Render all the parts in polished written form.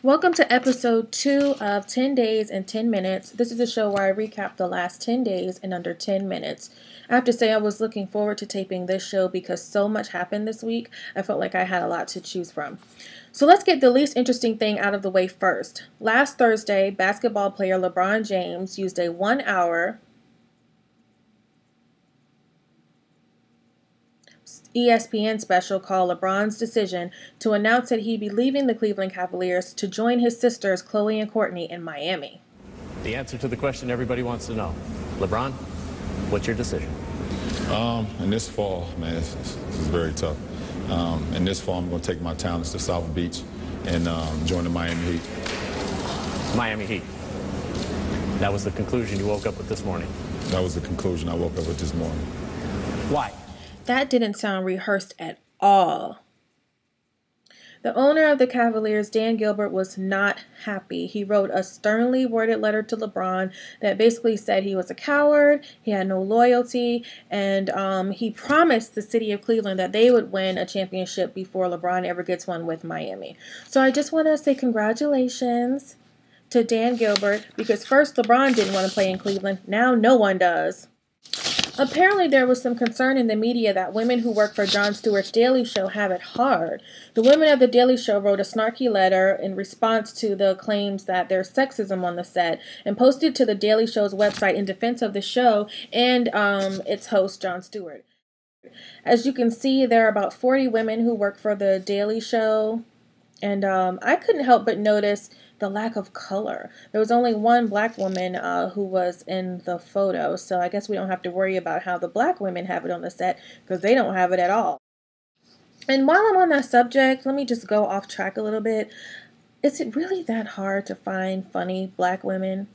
Welcome to episode 2 of 10 Days in 10 Minutes. This is a show where I recap the last 10 days in under 10 minutes. I have to say I was looking forward to taping this show because so much happened this week. I felt like I had a lot to choose from. So let's get the least interesting thing out of the way first. Last Thursday, basketball player Lebron James used a 1-hour ESPN special called LeBron's decision to announce that he'd be leaving the Cleveland Cavaliers to join his sisters Chloe and Courtney in Miami. The answer to the question everybody wants to know. LeBron, what's your decision? In this fall, man, this is very tough. In this fall, I'm going to take my talents to South Beach and join the Miami Heat. Miami Heat. That was the conclusion you woke up with this morning. That was the conclusion I woke up with this morning. Why? That didn't sound rehearsed at all. The owner of the Cavaliers, Dan Gilbert, was not happy. He wrote a sternly worded letter to LeBron that basically said he was a coward, he had no loyalty, and he promised the city of Cleveland that they would win a championship before LeBron ever gets one with Miami. So I just want to say congratulations to Dan Gilbert, because first LeBron didn't want to play in Cleveland, now no one does. Apparently, there was some concern in the media that women who work for Jon Stewart's Daily Show have it hard. The women of the Daily Show wrote a snarky letter in response to the claims that there's sexism on the set and posted to the Daily Show's website in defense of the show and its host, Jon Stewart. As you can see, there are about 40 women who work for the Daily Show, and I couldn't help but notice the lack of color. There was only one black woman who was in the photo, so I guess we don't have to worry about how the black women have it on the set, because they don't have it at all. And while I'm on that subject, let me just go off track a little bit. Is it really that hard to find funny black women?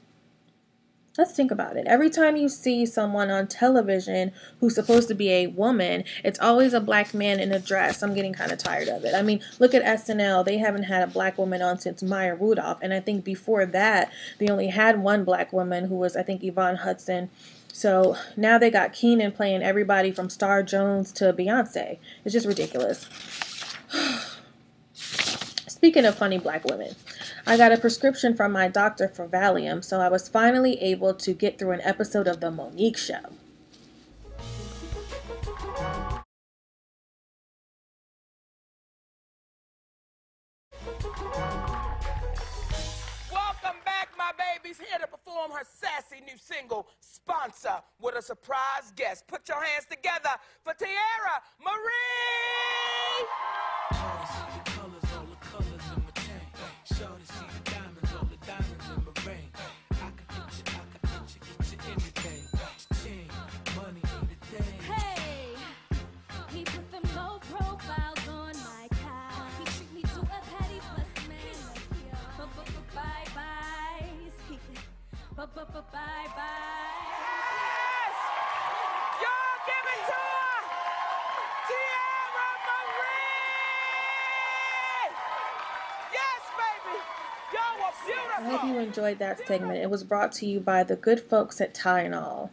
Let's think about it. Every time you see someone on television who's supposed to be a woman, it's always a black man in a dress. I'm getting kind of tired of it. I mean, look at SNL. They haven't had a black woman on since Maya Rudolph. And I think before that, they only had one black woman who was, I think, Yvonne Hudson. So now they got Keenan playing everybody from Star Jones to Beyonce. It's just ridiculous. Speaking of funny black women, I got a prescription from my doctor for Valium, so I was finally able to get through an episode of The Monique Show. Welcome back, my babies. Here to perform her sassy new single, Sponsor, with a surprise guest. Put your hands together for Tiara Marie! Bye-bye. Yes! Y'all give it to her! Tiara Marie! Yes, baby! Y'all were beautiful! I hope you enjoyed that segment. It was brought to you by the good folks at Tylenol.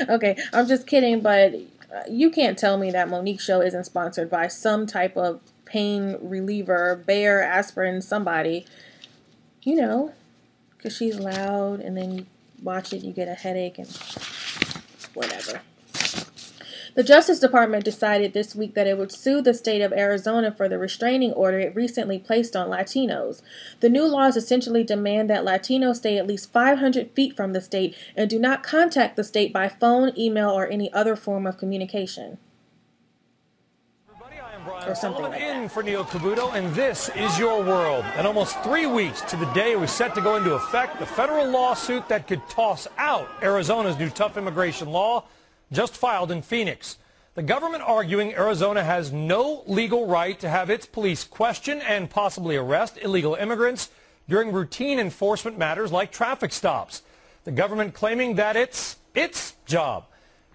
Okay, I'm just kidding, but you can't tell me that Monique Show isn't sponsored by some type of pain reliever, Bayer, aspirin, somebody. You know, because she's loud, and then you watch it, you get a headache, and whatever. The Justice Department decided this week that it would sue the state of Arizona for the restraining order it recently placed on Latinos. The new laws essentially demand that Latinos stay at least 500 feet from the state and do not contact the state by phone, email, or any other form of communication. Or something like that. In for Neil Cavuto, and this is your world. And almost 3 weeks to the day it was set to go into effect, the federal lawsuit that could toss out Arizona's new tough immigration law just filed in Phoenix. The government arguing Arizona has no legal right to have its police question and possibly arrest illegal immigrants during routine enforcement matters like traffic stops. The government claiming that it's its job.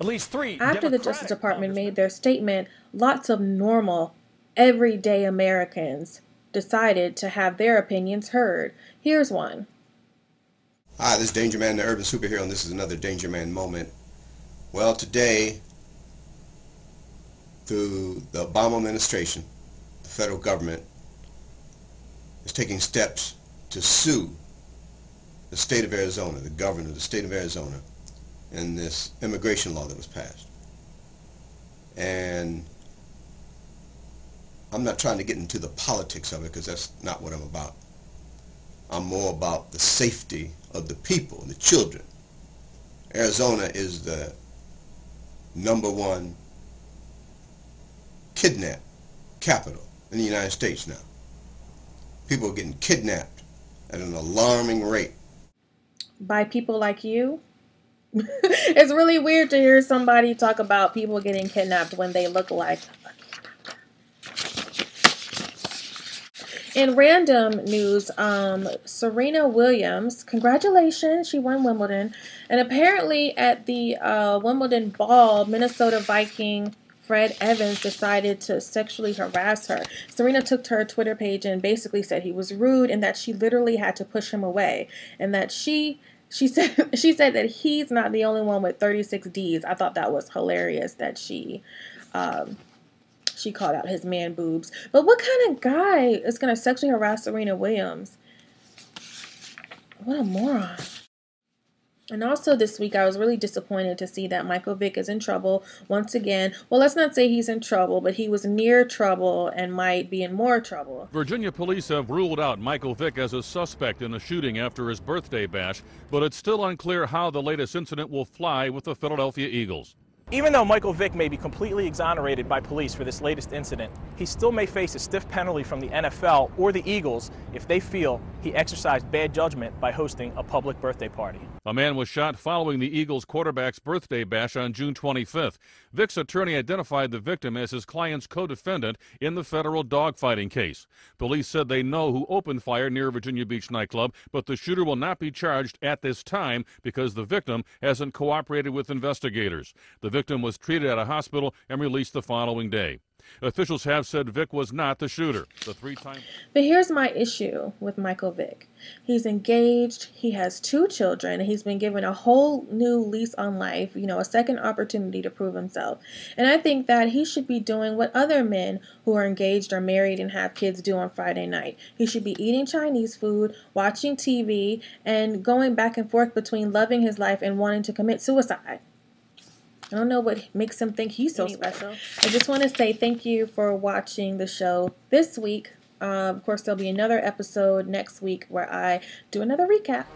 At least 3 After the Justice Department made their statement, lots of normal, everyday Americans decided to have their opinions heard. Here's one. Hi, this is Danger Man, the urban superhero, and this is another Danger Man moment. Well, today, through the Obama administration, the federal government is taking steps to sue the state of Arizona, the governor of the state of Arizona, in this immigration law that was passed. And I'm not trying to get into the politics of it, because that's not what I'm about. I'm more about the safety of the people, the children. Arizona is the #1 kidnap capital in the United States now. People are getting kidnapped at an alarming rate. By people like you? It's really weird to hear somebody talk about people getting kidnapped when they look like a kidnapper. In random news, Serena Williams, congratulations, she won Wimbledon. And apparently at the Wimbledon ball, Minnesota Viking Fred Evans decided to sexually harass her. Serena took to her Twitter page and basically said he was rude and that she literally had to push him away, and that she said that he's not the only one with 36 Ds. I thought that was hilarious that she called out his man boobs. But what kind of guy is going to sexually harass Serena Williams? What a moron. And also this week, I was really disappointed to see that Michael Vick is in trouble once again. Well, let's not say he's in trouble, but he was near trouble and might be in more trouble. Virginia police have ruled out Michael Vick as a suspect in a shooting after his birthday bash, but it's still unclear how the latest incident will fly with the Philadelphia Eagles. Even though Michael Vick may be completely exonerated by police for this latest incident, he still may face a stiff penalty from the NFL or the Eagles if they feel he exercised bad judgment by hosting a public birthday party. A man was shot following the Eagles quarterback's birthday bash on June 25th. Vick's attorney identified the victim as his client's co-defendant in the federal dogfighting case. Police said they know who opened fire near Virginia Beach nightclub, but the shooter will not be charged at this time because the victim hasn't cooperated with investigators. The victim was treated at a hospital and released the following day. Officials have said Vick was not the shooter. But here's my issue with Michael Vick. He's engaged, he has 2 children, and he's been given a whole new lease on life, a second opportunity to prove himself. And I think that he should be doing what other men who are engaged or married and have kids do on Friday night. He should be eating Chinese food, watching TV, and going back and forth between loving his life and wanting to commit suicide. I don't know what makes him think he's so special. I just want to say thank you for watching the show this week. Of course, there'll be another episode next week where I do another recap.